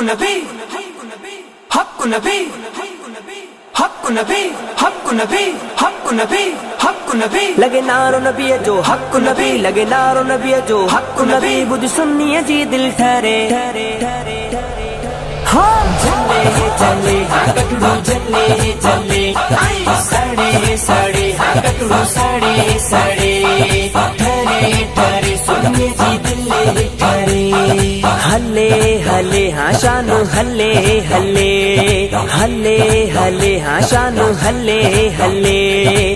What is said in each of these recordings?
नबी हक्कु नबी हक्कु नबी हक्कु नबी हक्कु नबी हक्कु नबी लगे नारो नबी है जो हक्कु नबी, लगे नारो नबी है जो हक्कु नबी। बुझ सुनिए जी दिल ठहरे हाँ चले चले हाँ कटड़ू चले चले सड़े सड़े हाँ कटड़ू सड़े सड़े ठहरे ठहरे सुनिए जी दिल ठहरे। हल्ले हल्ले हाँ शानू हल्ले हल्ले हल्ले हल्ले हाँ शानू हल्ले हल्ले।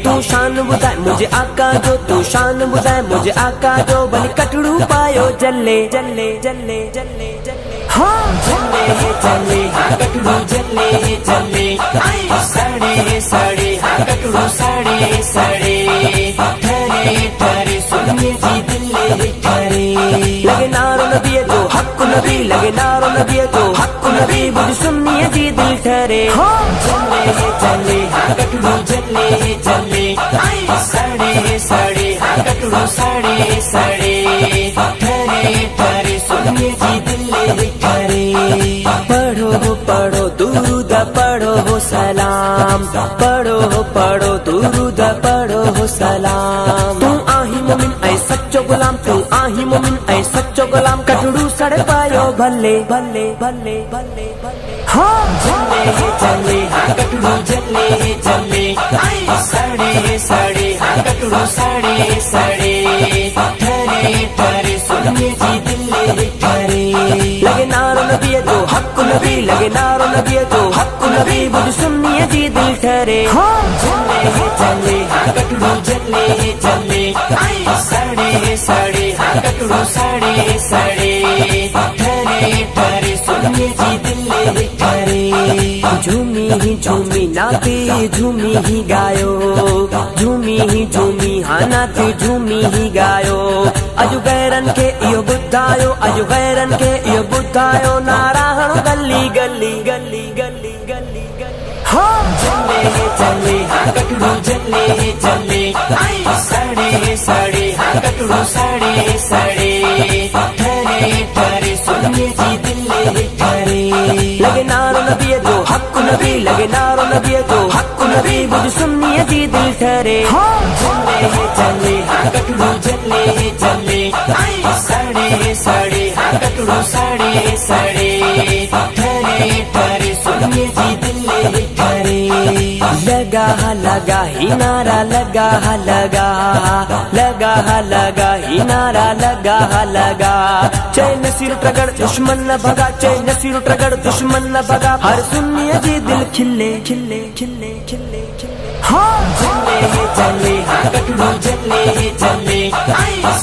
तू शान बुधाए मुझे आका जो, तू शान बुधाए मुझे आका जो। बलि कटड़ू पायो जल्ले जल्ले जल्ले जल्ले जल्ले हाँ चले चले हाँ कटड़ू चले चले सड़े सड़े हाँ कटड़ू सड़े सड़े ठहरे ठहरे सुनिए जी दिल ठहरे। लगे नारो नबी है जो हक्कु नबी, लगे नारो नबी है जो हक्कु नबी। बुझ सुनिए जी दिल ठहरे हाँ चले चले हाँ कटड़ू चले चले सड़े सड़े हाँ कटड़ू सड़े सड़े ठहरे ठहरे सुनिए जी दिल ठहरे। पढ़ो पढ़ो दुरूद पढ़ो सलाम, पढ़ो दुरूद पढ़ो सलाम। तू आही मोमिन ऐ सच्चो गुलाम, तू आही मोमिन ऐ सच्चो गुलाम। कटड़ू सड़ पायो भले भले भले भले भले हाँ चले चले हाँ कटड़ू चले चले सड़े सड़े हाँ कटड़ू सड़े सड़े ठहरे ठहरे सुनिए जी दिल ठहरे। लगे नारो नबी है जो हक्कु नबी, लगे नारो नबी है जो हक्कु नबी। बुझ सुनिए जी दिल ठहरे हाँ चले चले हाँ कटड़ू चले चले सड़े सड़े हाँ कटड़ू सड़े सड़े ठहरे ठहरे सुनिए जी दिल ठहरे। झूमी ही झूमी नाती झूमी ही गायो, झूमी ही झूमी हाँ नाती झूमी ही गायो। अजु गैरन के इयो बुद्धायो, अजु गैरन के इयो बुद्धायो। नारायण गली गली गली गली गली गली हाँ चले चले हाँ कटड़ू चले चले सड़े सड़े हाँ कटड़ू सड़े सड़े ठहरे ठहरे सुनिए जी दिल ठहरे। लगे नारो नबी है जो हक्कु नबी, लगे नारो नबी है जो हक्कु नबी। बुझ सुनिए जी दिल ठहरे हाँ चले चले हाँ कटड़ू चले चले सड़े सड़े हाँ कटड़ू सड़े सड़े ठहरे ठहरे सुनिए जी दिल ठहरे। लगा ही नारा लगा लगा ही नारा लगा। चैन सिर ट्रगड़ दुश्मन न भगा, चैन सिर ट्रगड़ दुश्मन न भगा। हर सुनिए जी दिल खिले खिले खिले खिले खिले हाँ चले चले हाँ कटड़ू चले चले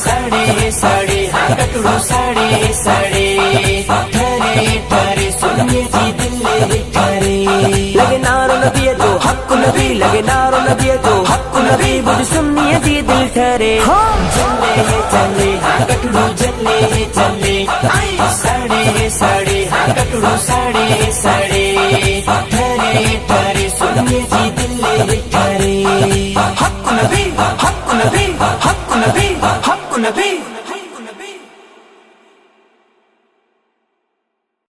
सड़े सड़े हाँ कटड़ू सड़े सड़े ठहरे ठहरे सुनिए जी दिल ठहरे। लगे नारो नबी है जो हक्कु नबी, लगे नारो नबी है जो हक्कु नबी। बुझ सुनिए जी दिल ठहरे हाँ चले चले हाँ कटड़ू चले चले सड़े सड़े हाँ कटड़ू सड़े सड़े ठहरे ठहरे सुनिए जी दिल ठहरे। हक्कु नबी हक्कु नबी हक्कु नबी हक्कु नबी।